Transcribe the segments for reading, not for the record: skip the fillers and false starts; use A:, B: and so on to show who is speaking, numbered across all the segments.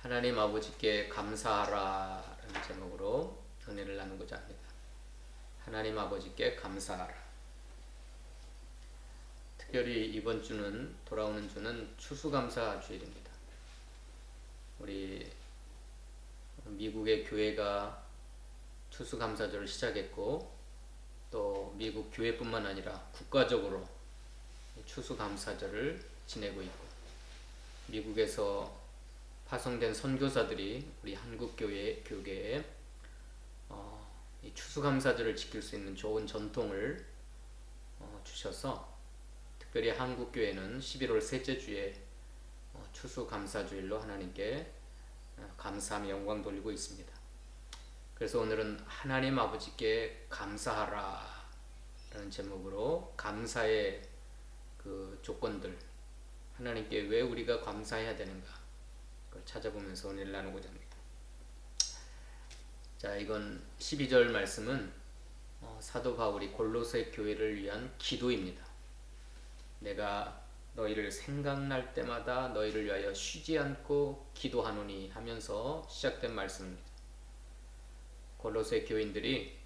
A: 하나님 아버지께 감사하라라는 제목으로 은혜를 나누고자 합니다. 하나님 아버지께 감사하라. 특별히 이번 주는 돌아오는 주는 추수감사 주일입니다. 우리 미국의 교회가 추수감사절을 시작했고 또 미국 교회뿐만 아니라 국가적으로 추수감사절을 지내고 있고 미국에서 파송된 선교사들이 우리 한국교회에 이 추수감사절을 지킬 수 있는 좋은 전통을 주셔서 특별히 한국교회는 11월 셋째 주에 추수감사주일로 하나님께 감사하며 영광 돌리고 있습니다. 그래서 오늘은 하나님 아버지께 감사하라 라는 제목으로 감사의 그 조건들, 하나님께 왜 우리가 감사해야 되는가 그걸 찾아보면서 은혜를 나누고자 합니다. 자, 이건 12절 말씀은 사도 바울이 골로새 교회를 위한 기도입니다. 내가 너희를 생각날 때마다 너희를 위하여 쉬지 않고 기도하노니 하면서 시작된 말씀입니다. 골로새 교인들이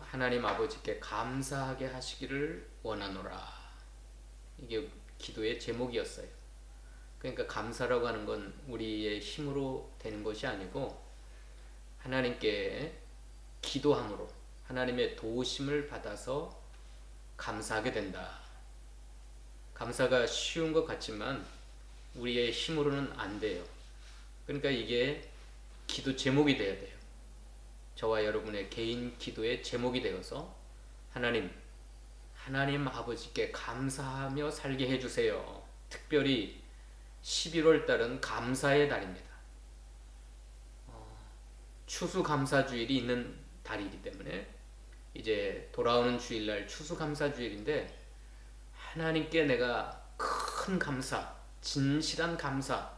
A: 하나님 아버지께 감사하게 하시기를 원하노라. 이게 기도의 제목이었어요. 그러니까 감사라고 하는 건 우리의 힘으로 되는 것이 아니고 하나님께 기도함으로 하나님의 도우심을 받아서 감사하게 된다. 감사가 쉬운 것 같지만 우리의 힘으로는 안 돼요. 그러니까 이게 기도 제목이 돼야 돼요. 저와 여러분의 개인 기도의 제목이 되어서 하나님 아버지께 감사하며 살게 해주세요. 특별히 11월 달은 감사의 달입니다. 추수감사주일이 있는 달이기 때문에 이제 돌아오는 주일날 추수감사주일인데 하나님께 내가 큰 감사, 진실한 감사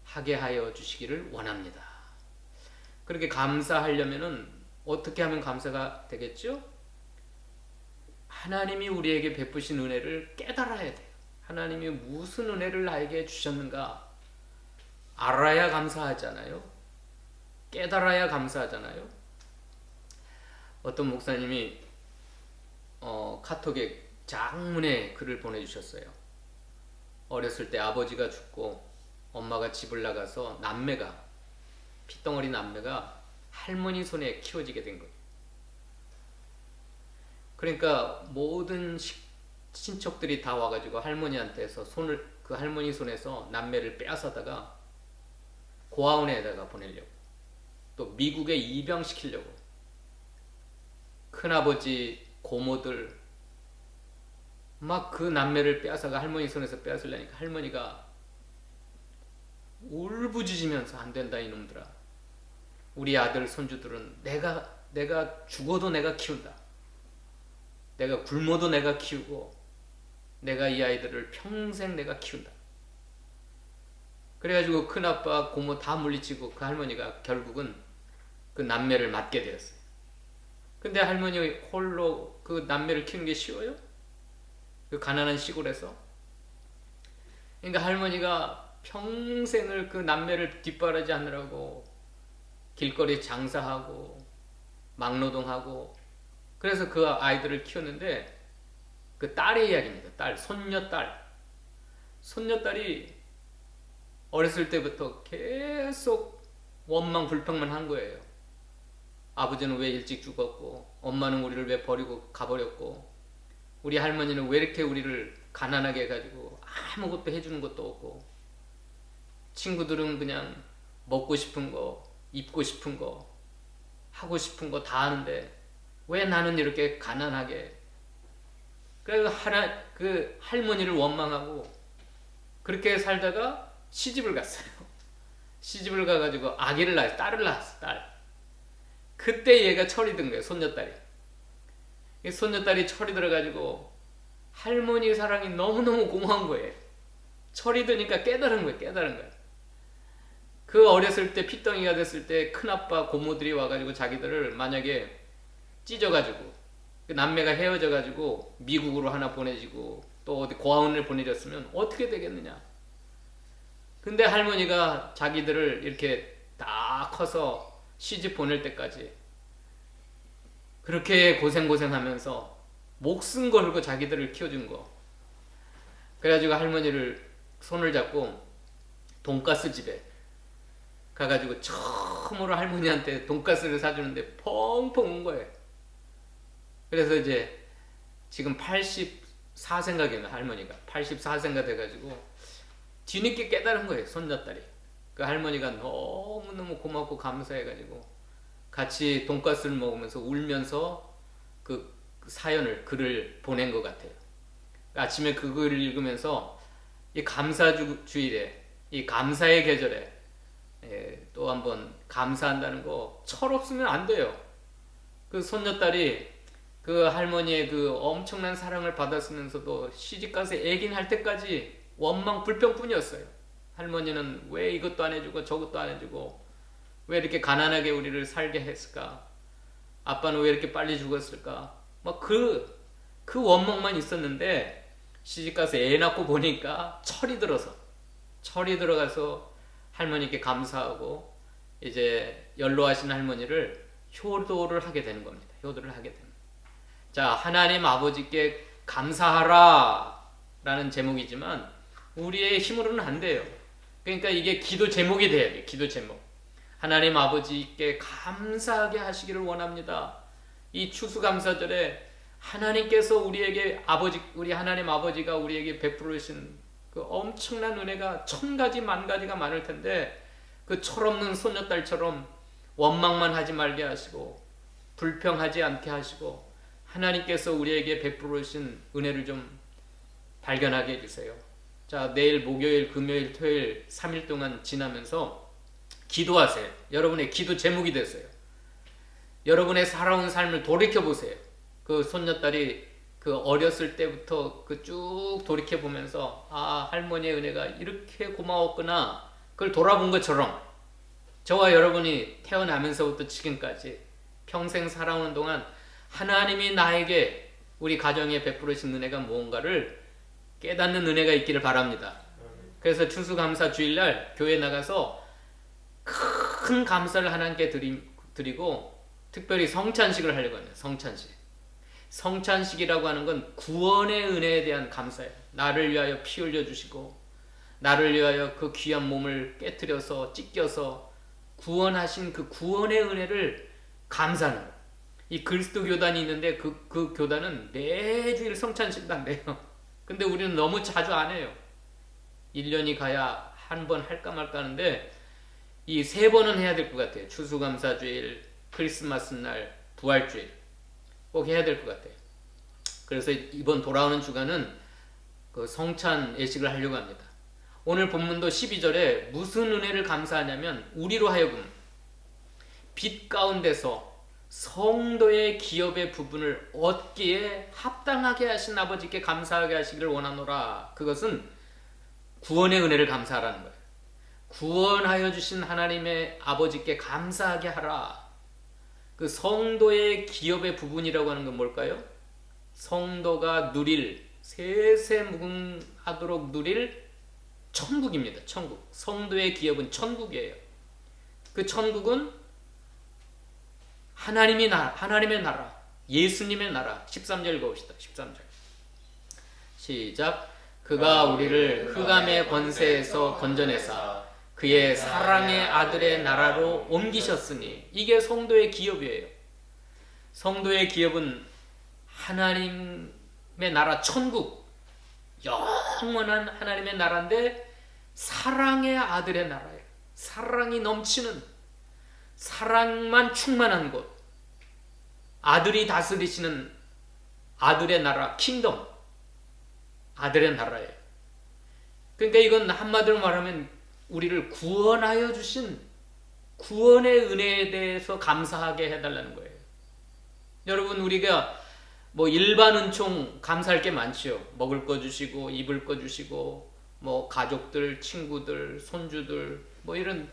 A: 하게 하여 주시기를 원합니다. 그렇게 감사하려면은 어떻게 하면 감사가 되겠죠? 하나님이 우리에게 베푸신 은혜를 깨달아야 돼요. 하나님이 무슨 은혜를 나에게 주셨는가 알아야 감사하잖아요. 깨달아야 감사하잖아요. 어떤 목사님이 카톡에 장문의 글을 보내주셨어요. 어렸을 때 아버지가 죽고 엄마가 집을 나가서 핏덩어리 남매가 할머니 손에 키워지게 된 거예요. 그러니까 모든 친척들이 다 와가지고 할머니한테서 그 할머니 손에서 남매를 빼앗아다가 고아원에다가 보내려고, 또 미국에 입양시키려고 큰아버지 고모들 막 그 남매를 빼앗아가 할머니 손에서 빼앗으려니까 할머니가 울부짖으면서 안 된다 이놈들아, 우리 아들 손주들은 내가 죽어도 내가 키운다, 내가 굶어도 내가 키우고 내가 이 아이들을 평생 내가 키운다. 그래가지고 큰아빠 고모 다 물리치고 그 할머니가 결국은 그 남매를 맡게 되었어요. 근데 할머니 홀로 그 남매를 키우는 게 쉬워요? 그 가난한 시골에서? 그러니까 할머니가 평생을 그 남매를 뒷바라지 하느라고 길거리 장사하고 막노동하고 그래서 그 아이들을 키웠는데, 그 딸의 이야기입니다. 손녀딸이 어렸을 때부터 계속 원망 불평만 한 거예요. 아버지는 왜 일찍 죽었고, 엄마는 우리를 왜 버리고 가버렸고, 우리 할머니는 왜 이렇게 우리를 가난하게 해가지고 아무것도 해주는 것도 없고, 친구들은 그냥 먹고 싶은 거, 입고 싶은 거, 하고 싶은 거 다 하는데 왜 나는 이렇게 가난하게. 그래서 그 할머니를 원망하고 그렇게 살다가 시집을 갔어요. 시집을 가가지고 아기를 낳았어요. 딸을 낳았어. 딸. 그때 얘가 철이 든 거예요. 손녀딸이 철이 들어가지고 할머니 사랑이 너무너무 고마운 거예요. 철이 드니까 깨달은 거예요. 그 어렸을 때 핏덩이가 됐을 때 큰아빠 고모들이 와가지고 자기들을 만약에 찢어가지고 그 남매가 헤어져가지고 미국으로 하나 보내지고 또 어디 고아원을 보내졌으면 어떻게 되겠느냐. 근데 할머니가 자기들을 이렇게 다 커서 시집 보낼 때까지 그렇게 고생하면서 목숨 걸고 자기들을 키워준 거. 그래가지고 할머니를 손을 잡고 돈가스 집에 가가지고 처음으로 할머니한테 돈가스를 사주는데 펑펑 운 거예요. 그래서 이제 지금 84세인가 할머니가 84세인가 돼가지고 뒤늦게 깨달은 거예요. 손자딸이. 그 할머니가 너무너무 고맙고 감사해가지고 같이 돈가스를 먹으면서 울면서 그 사연을 글을 보낸 것 같아요. 아침에 그 글을 읽으면서 이 감사주일에 이 감사의 계절에 또 한번 감사한다는 거 철없으면 안 돼요. 그 손녀딸이 그 할머니의 그 엄청난 사랑을 받았으면서도 시집가서 애긴 할 때까지 원망 불평뿐이었어요. 할머니는 왜 이것도 안 해주고 저것도 안 해주고 왜 이렇게 가난하게 우리를 살게 했을까? 아빠는 왜 이렇게 빨리 죽었을까? 막 그 원망만 있었는데 시집가서 애 낳고 보니까 철이 들어가서 할머니께 감사하고 이제 연로하신 할머니를 효도를 하게 되는 겁니다. 효도를 하게 됩니다. 자, 하나님 아버지께 감사하라 라는 제목이지만 우리의 힘으로는 안 돼요. 그러니까 이게 기도 제목이 돼야 돼요. 기도 제목. 하나님 아버지께 감사하게 하시기를 원합니다. 이 추수감사절에 하나님께서 우리에게 우리 하나님 아버지가 우리에게 베풀으신 그 엄청난 은혜가 1000가지 만가지가 많을 텐데 그 철없는 손녀딸처럼 원망만 하지 말게 하시고 불평하지 않게 하시고 하나님께서 우리에게 베풀으신 은혜를 좀 발견하게 해주세요. 자, 내일 목요일, 금요일, 토요일 3일 동안 지나면서 기도하세요. 여러분의 기도 제목이 됐어요. 여러분의 살아온 삶을 돌이켜보세요. 그 손녀딸이 그 어렸을 때부터 그 쭉 돌이켜보면서 아, 할머니의 은혜가 이렇게 고마웠구나. 그걸 돌아본 것처럼 저와 여러분이 태어나면서부터 지금까지 평생 살아오는 동안 하나님이 나에게 우리 가정에 베풀으신 은혜가 무언가를 깨닫는 은혜가 있기를 바랍니다. 그래서 추수감사 주일날 교회 나가서 큰 감사를 하나님께 드리고 특별히 성찬식을 하려고 합니다. 성찬식이라고 하는 건 구원의 은혜에 대한 감사예요. 나를 위하여 피 흘려주시고 나를 위하여 그 귀한 몸을 깨트려서 찢겨서 구원하신 그 구원의 은혜를 감사하는 거예요. 이 그리스도 교단이 있는데 그 교단은 매주일 성찬식도 한대요. 근데 우리는 너무 자주 안 해요. 1년이 가야 한 번 할까 말까 하는데 이 3번은 해야 될 것 같아요. 추수감사주일, 크리스마스 날, 부활주일 꼭 해야 될 것 같아요. 그래서 이번 돌아오는 주간은 그 성찬 예식을 하려고 합니다. 오늘 본문도 12절에 무슨 은혜를 감사하냐면 우리로 하여금 빛 가운데서 성도의 기업의 부분을 얻기에 합당하게 하신 아버지께 감사하게 하시기를 원하노라. 그것은 구원의 은혜를 감사하라는 거예요. 구원하여 주신 하나님의 아버지께 감사하게 하라. 그 성도의 기업의 부분이라고 하는 건 뭘까요? 성도가 누릴 세세무궁하도록 누릴 천국입니다. 천국. 성도의 기업은 천국이에요. 그 천국은 하나님의 나라, 예수님의 나라. 13절 읽어봅시다. 13절. 시작. 그가 우리를 흑암의 권세에서 건져내사 그의 사랑의 아들의 나라로 옮기셨으니 이게 성도의 기업이에요. 성도의 기업은 하나님의 나라 천국, 영원한 하나님의 나라인데 사랑의 아들의 나라예요. 사랑이 넘치는, 사랑만 충만한 곳, 아들이 다스리시는 아들의 나라, 킹덤, 아들의 나라예요. 그러니까 이건 한마디로 말하면 우리를 구원하여 주신 구원의 은혜에 대해서 감사하게 해달라는 거예요. 여러분, 우리가 뭐 일반 은총 감사할 게 많지요. 먹을 거 주시고 입을 거 주시고 뭐 가족들, 친구들, 손주들 뭐 이런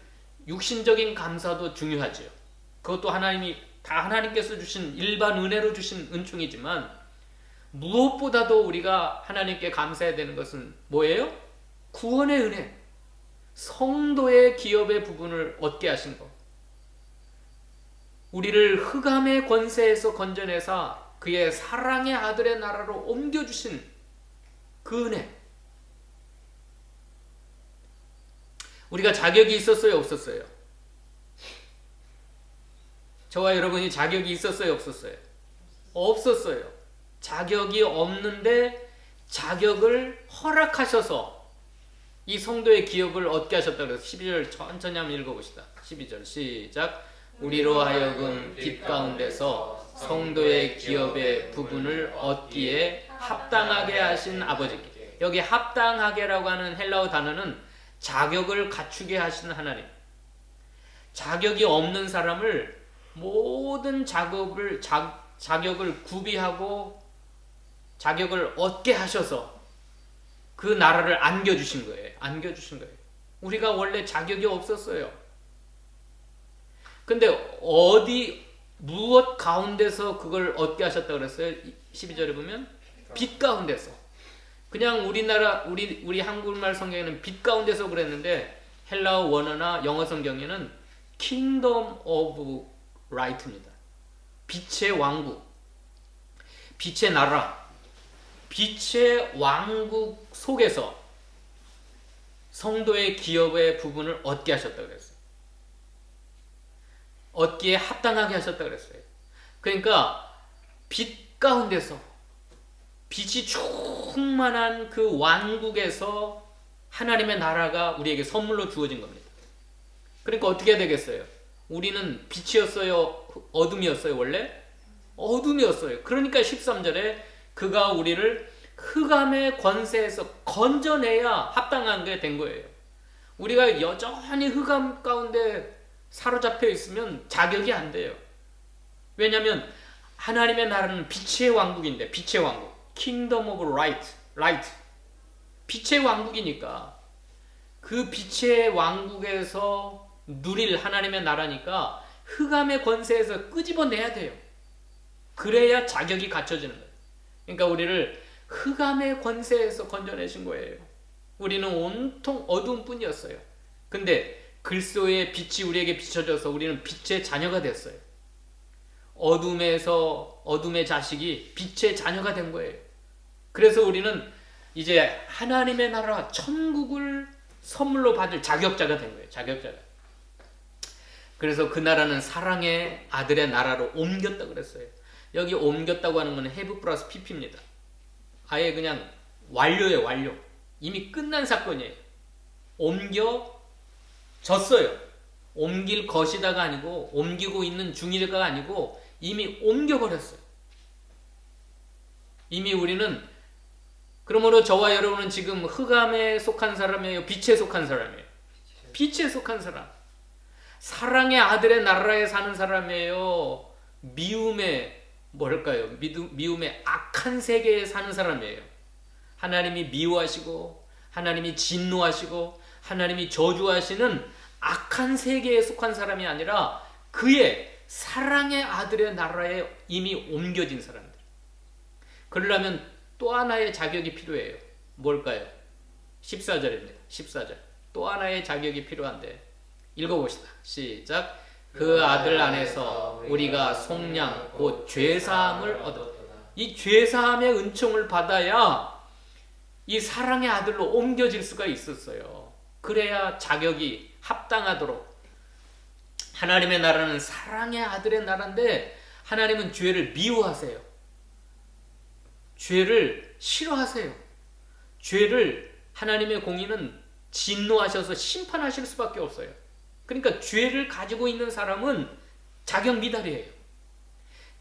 A: 육신적인 감사도 중요하죠. 그것도 하나님께서 주신 일반 은혜로 주신 은총이지만 무엇보다도 우리가 하나님께 감사해야 되는 것은 뭐예요? 구원의 은혜, 성도의 기업의 부분을 얻게 하신 것. 우리를 흑암의 권세에서 건져내사 그의 사랑의 아들의 나라로 옮겨주신 그 은혜. 우리가 자격이 있었어요, 없었어요? 저와 여러분이 자격이 있었어요, 없었어요? 없었어요. 자격이 없는데 자격을 허락하셔서 이 성도의 기업을 얻게 하셨다 그래서 12절 천천히 한번 읽어봅시다. 12절 시작. 우리로 하여금 빛 가운데서 성도의 기업의 부분을 얻기에 합당하게 하신 아버지께. 여기 합당하게라고 하는 헬라어 단어는 자격을 갖추게 하시는 하나님. 자격이 없는 사람을 모든 자격을 구비하고 자격을 얻게 하셔서 그 나라를 안겨주신 거예요. 안겨주신 거예요. 우리가 원래 자격이 없었어요. 근데 무엇 가운데서 그걸 얻게 하셨다 그랬어요? 12절에 보면 빛 가운데서. 그냥 우리 한국말 성경에는 빛 가운데서 그랬는데 헬라어 원어나 영어 성경에는 Kingdom of Light입니다. 빛의 왕국, 빛의 나라, 빛의 왕국 속에서 성도의 기업의 부분을 얻게 하셨다 그랬어요. 얻기에 합당하게 하셨다 그랬어요. 그러니까 빛 가운데서 빛이 충만한 그 왕국에서 하나님의 나라가 우리에게 선물로 주어진 겁니다. 그러니까 어떻게 해야 되겠어요? 우리는 빛이었어요? 어둠이었어요? 원래? 어둠이었어요. 그러니까 13절에 그가 우리를 흑암의 권세에서 건져내야 합당한 게 된 거예요. 우리가 여전히 흑암 가운데 사로잡혀 있으면 자격이 안 돼요. 왜냐하면 하나님의 나라는 빛의 왕국인데, 빛의 왕국, Kingdom of Light, 빛의 왕국이니까 그 빛의 왕국에서 누릴 하나님의 나라니까 흑암의 권세에서 끄집어내야 돼요. 그래야 자격이 갖춰지는 거예요. 그러니까 우리를 흑암의 권세에서 건져내신 거예요. 우리는 온통 어두움뿐이었어요. 근데 그리스도의 빛이 우리에게 비춰져서 우리는 빛의 자녀가 됐어요. 어둠에서 어둠의 자식이 빛의 자녀가 된 거예요. 그래서 우리는 이제 하나님의 나라 천국을 선물로 받을 자격자가 된 거예요. 자격자가. 그래서 그 나라는 사랑의 아들의 나라로 옮겼다 그랬어요. 여기 옮겼다고 하는 것은 have 플러스 pp입니다. 아예 그냥 완료예요. 완료. 이미 끝난 사건이에요. 옮겨졌어요. 옮길 것이다가 아니고 옮기고 있는 중이다가 아니고 이미 옮겨버렸어요. 이미 우리는, 그러므로 저와 여러분은 지금 흑암에 속한 사람이에요? 빛에 속한 사람이에요? 빛에 속한 사람. 사랑의 아들의 나라에 사는 사람이에요? 미움의 미움의 악한 세계에 사는 사람이에요? 하나님이 미워하시고 하나님이 진노하시고 하나님이 저주하시는 악한 세계에 속한 사람이 아니라 그의 사랑의 아들의 나라에 이미 옮겨진 사람들. 그러려면 또 하나의 자격이 필요해요. 뭘까요? 14절입니다. 14절. 또 하나의 자격이 필요한데 읽어봅시다. 시작. 그 아들 안에서 우리가 속량 곧 죄사함을 얻어. 이 죄사함의 은총을 받아야 이 사랑의 아들로 옮겨질 수가 있었어요. 그래야 자격이 합당하도록. 하나님의 나라는 사랑의 아들의 나라인데 하나님은 죄를 미워하세요. 죄를 싫어하세요. 죄를, 하나님의 공의는 진노하셔서 심판하실 수밖에 없어요. 그러니까 죄를 가지고 있는 사람은 자격 미달이에요.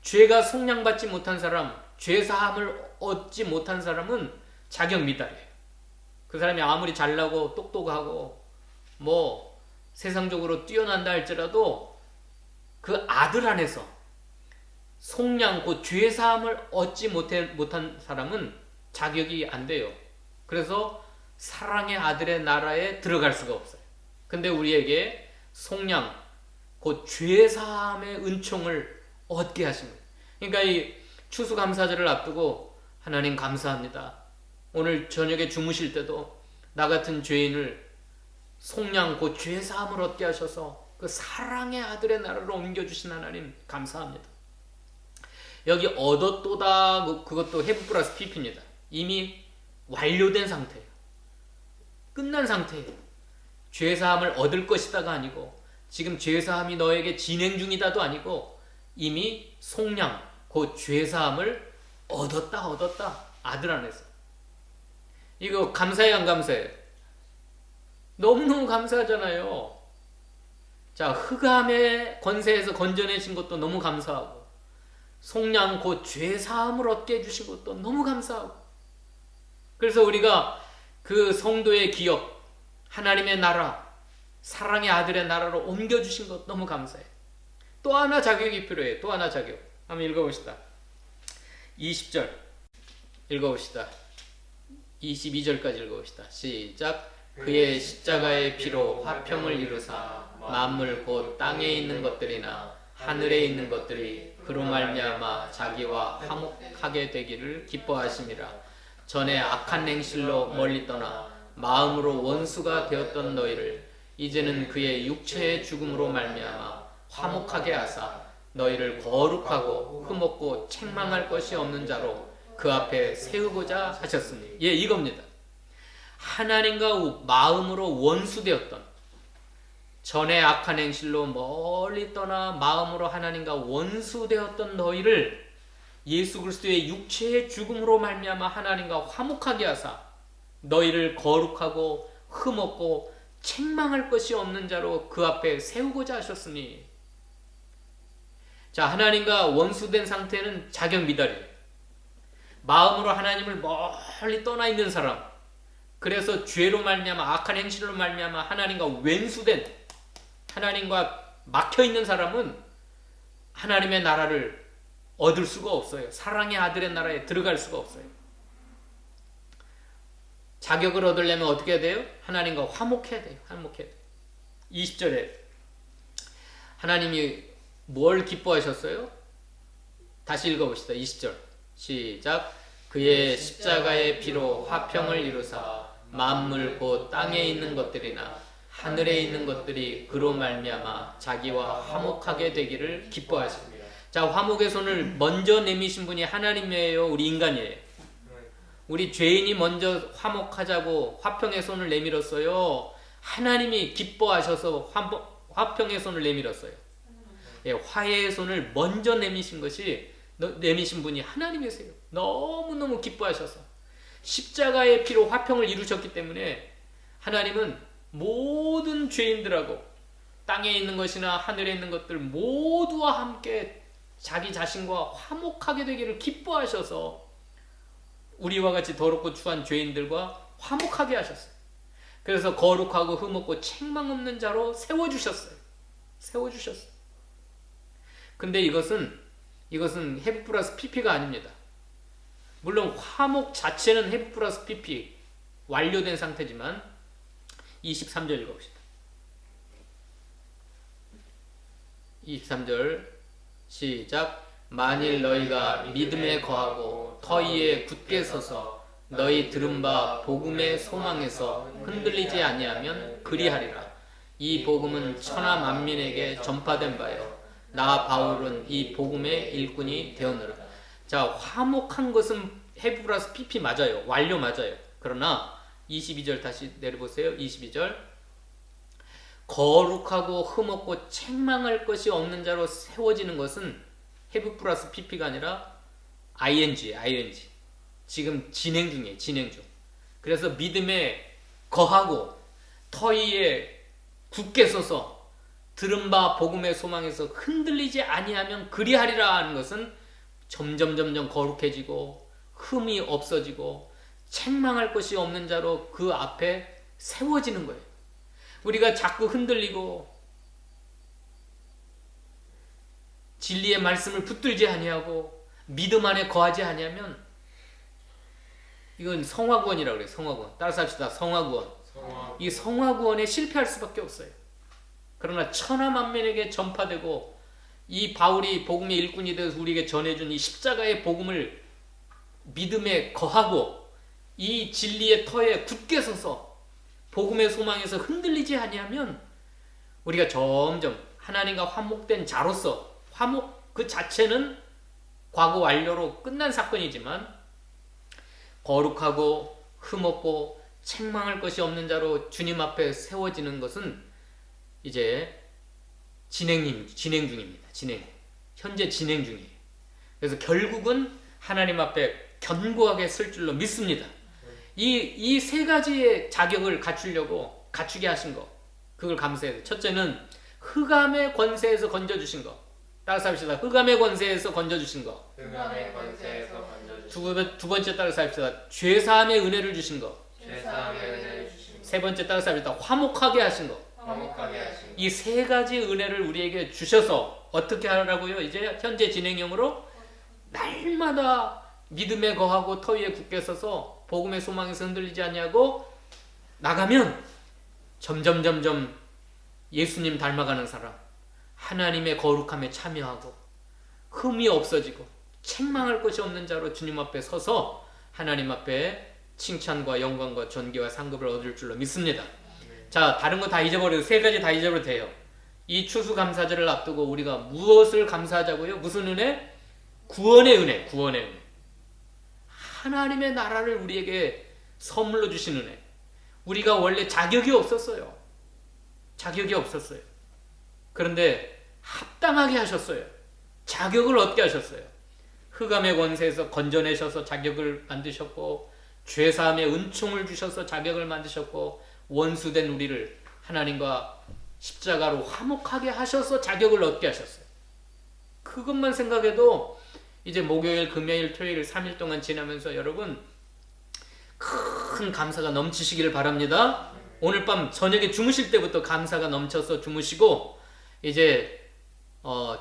A: 죄가 속량받지 못한 사람, 죄사함을 얻지 못한 사람은 자격 미달이에요. 그 사람이 아무리 잘나고 똑똑하고 뭐 세상적으로 뛰어난다 할지라도 그 아들 안에서 속량 곧 죄사함을 얻지 못한 사람은 자격이 안 돼요. 그래서 사랑의 아들의 나라에 들어갈 수가 없어요. 근데 우리에게 속량 곧 죄사함의 은총을 얻게 하신 거예요. 그러니까 이 추수감사절을 앞두고 하나님 감사합니다. 오늘 저녁에 주무실 때도 나 같은 죄인을 속량 곧 죄사함을 얻게 하셔서 그 사랑의 아들의 나라로 옮겨주신 하나님 감사합니다. 여기 얻었도다 그것도 have 플러스 pp입니다. 이미 완료된 상태예요. 끝난 상태예요. 죄사함을 얻을 것이다가 아니고 지금 죄사함이 너에게 진행 중이다도 아니고 이미 속량 곧 죄사함을 얻었다 아들 안에서. 이거 감사해 안 감사해? 너무너무 감사하잖아요. 자, 흑암의 권세에서 건져내신 것도 너무 감사하고 속량 곧 죄사함을 얻게 해주신 것도 너무 감사하고, 그래서 우리가 그 성도의 기업, 하나님의 나라, 사랑의 아들의 나라로 옮겨주신 것 너무 감사해. 또 하나 자격이 필요해. 또 하나 자격. 한번 읽어봅시다. 20절 읽어봅시다. 22절까지 읽어봅시다. 시작. 그의 십자가의 피로 화평을 이루사 만물 곧 땅에 있는 것들이나 하늘에 있는 것들이 그로 말미암아 자기와 화목하게 되기를 기뻐하심이라. 전에 악한 행실로 멀리 떠나 마음으로 원수가 되었던 너희를 이제는 그의 육체의 죽음으로 말미암아 화목하게 하사 너희를 거룩하고 흠없고 책망할 것이 없는 자로 그 앞에 세우고자 하셨으니. 예, 이겁니다. 하나님과 마음으로 원수되었던, 전에 악한 행실로 멀리 떠나 마음으로 하나님과 원수되었던 너희를 예수 그리스도의 육체의 죽음으로 말미암아 하나님과 화목하게 하사 너희를 거룩하고 흠없고 책망할 것이 없는 자로 그 앞에 세우고자 하셨으니. 자, 하나님과 원수된 상태는 자격 미달이에요. 마음으로 하나님을 멀리 떠나 있는 사람, 그래서 죄로 말미암아 악한 행실로 말미암아 하나님과 왼수된, 하나님과 막혀있는 사람은 하나님의 나라를 얻을 수가 없어요. 사랑의 아들의 나라에 들어갈 수가 없어요. 자격을 얻으려면 어떻게 해야 돼요? 하나님과 화목해야 돼요. 화목해야 돼요. 20절에 하나님이 뭘 기뻐하셨어요? 다시 읽어봅시다. 20절 시작. 그의 십자가의 피로 화평을 이루사 만물 곧 땅에 있는 것들이나 하늘에 있는 것들이 그로 말미암아 자기와 화목하게 되기를 기뻐하십니다. 자, 화목의 손을 먼저 내미신 분이 하나님이에요? 우리 인간이에요? 우리 죄인이 먼저 화목하자고 화평의 손을 내밀었어요? 하나님이 기뻐하셔서 화평의 손을 내밀었어요? 예, 화해의 손을 먼저 내미신 분이 하나님이세요. 너무너무 기뻐하셔서 십자가의 피로 화평을 이루셨기 때문에 하나님은 모든 죄인들하고 땅에 있는 것이나 하늘에 있는 것들 모두와 함께 자기 자신과 화목하게 되기를 기뻐하셔서 우리와 같이 더럽고 추한 죄인들과 화목하게 하셨어요. 그래서 거룩하고 흠없고 책망 없는 자로 세워주셨어요. 근데 이것은 have 플러스 pp가 아닙니다. 물론 화목 자체는 have 플러스 pp 완료된 상태지만 23절 읽어봅시다. 23절 시작. 만일 너희가 믿음에 거하고 터위에 굳게 서서 너희 들은 바 복음의 소망에서 흔들리지 아니하면 그리하리라. 이 복음은 천하 만민에게 전파된 바요 나 바울은 이 복음의 일꾼이 되었느라. 자, 화목한 것은 have 플러스 pp 맞아요. 완료 맞아요. 그러나 22절 다시 내려보세요. 22절 거룩하고 흠없고 책망할 것이 없는 자로 세워지는 것은 have 플러스 pp가 아니라 ing. 지금 진행 중이에요. 그래서 믿음에 거하고 터위에 굳게 서서 들은 바 복음의 소망에서 흔들리지 아니하면 그리하리라 하는 것은 점점 거룩해지고 흠이 없어지고 책망할 것이 없는 자로 그 앞에 세워지는 거예요. 우리가 자꾸 흔들리고 진리의 말씀을 붙들지 아니하고 믿음 안에 거하지 아니하면 이건 성화구원이라고 그래요. 성화구원. 따라서 합시다. 성화구원. 이 성화구원에 실패할 수밖에 없어요. 그러나 천하 만민에게 전파되고 이 바울이 복음의 일꾼이 되어서 우리에게 전해준 이 십자가의 복음을 믿음에 거하고 이 진리의 터에 굳게 서서 복음의 소망에서 흔들리지 아니하면 우리가 점점 하나님과 화목된 자로서, 화목 그 자체는 과거 완료로 끝난 사건이지만 거룩하고 흠없고 책망할 것이 없는 자로 주님 앞에 세워지는 것은 이제 진행 중입니다. 현재 진행 중이에요. 그래서 결국은 하나님 앞에 견고하게 설 줄로 믿습니다. 이 세 가지의 자격을 갖추게 하신 거, 그걸 감사해요. 첫째는 흑암의 권세에서 건져주신 거. 따라서 합시다. 흑암의 권세에서 건져주신 거.
B: 흑암의 권세에서 건져주신
A: 두 번째 따라서 합시다. 죄사함의 은혜를 주신 거.
B: 죄사함의 은혜를 주신
A: 세 번째 따라서 합시다. 화목하게 하신 거.
B: 화목하게 하신
A: 이 세 가지 은혜를 우리에게 주셔서 어떻게 하라고요? 이제 현재 진행형으로 날마다 믿음에 거하고 터 위에 굳게 서서 복음의 소망에서 흔들리지 아니하고 나가면 점점 예수님 닮아가는 사람, 하나님의 거룩함에 참여하고 흠이 없어지고 책망할 것이 없는 자로 주님 앞에 서서 하나님 앞에 칭찬과 영광과 존귀와 상급을 얻을 줄로 믿습니다. 자, 다른 거 다 잊어버려도 세 가지 다 잊어버려도 돼요. 이 추수감사절을 앞두고 우리가 무엇을 감사하자고요? 무슨 은혜? 구원의 은혜, 구원의 은혜. 하나님의 나라를 우리에게 선물로 주신 은혜. 우리가 원래 자격이 없었어요. 그런데 합당하게 하셨어요. 자격을 얻게 하셨어요. 흑암의 권세에서 건져내셔서 자격을 만드셨고, 죄사함의 은총을 주셔서 자격을 만드셨고, 원수된 우리를 하나님과 십자가로 화목하게 하셔서 자격을 얻게 하셨어요. 그것만 생각해도 이제 목요일, 금요일, 토요일 3일 동안 지나면서 여러분 큰 감사가 넘치시기를 바랍니다. 오늘 밤 저녁에 주무실 때부터 감사가 넘쳐서 주무시고, 이제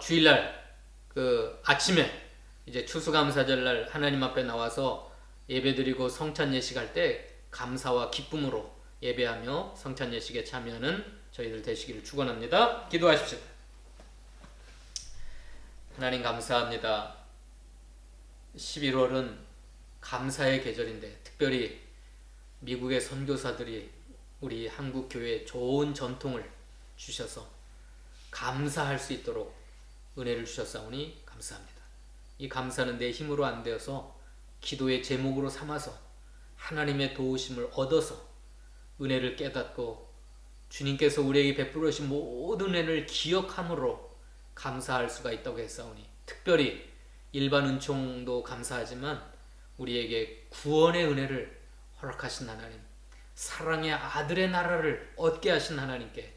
A: 주일날 그 아침에 이제 추수감사절날 하나님 앞에 나와서 예배드리고 성찬 예식할 때 감사와 기쁨으로 예배하며 성찬 예식에 참여하는 저희들 되시기를 축원합니다. 기도하십시오. 하나님 감사합니다. 11월은 감사의 계절인데 특별히 미국의 선교사들이 우리 한국 교회에 좋은 전통을 주셔서 감사할 수 있도록 은혜를 주셨사오니 감사합니다. 이 감사는 내 힘으로 안 되어서 기도의 제목으로 삼아서 하나님의 도우심을 얻어서 은혜를 깨닫고 주님께서 우리에게 베풀어 주신 모든 은혜를 기억함으로 감사할 수가 있다고 했사오니, 특별히 일반 은총도 감사하지만 우리에게 구원의 은혜를 허락하신 하나님, 사랑의 아들의 나라를 얻게 하신 하나님께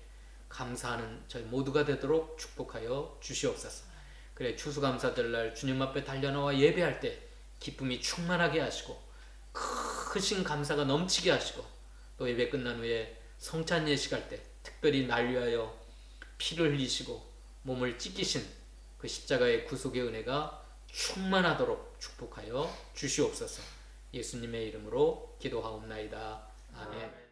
A: 감사하는 저희 모두가 되도록 축복하여 주시옵소서. 그래, 추수감사절날 주님 앞에 달려나와 예배할 때 기쁨이 충만하게 하시고 크신 감사가 넘치게 하시고, 또 예배 끝난 후에 성찬 예식할 때 특별히 날 위하여 피를 흘리시고 몸을 찢기신 그 십자가의 구속의 은혜가 충만하도록 축복하여 주시옵소서. 예수님의 이름으로 기도하옵나이다. 아멘.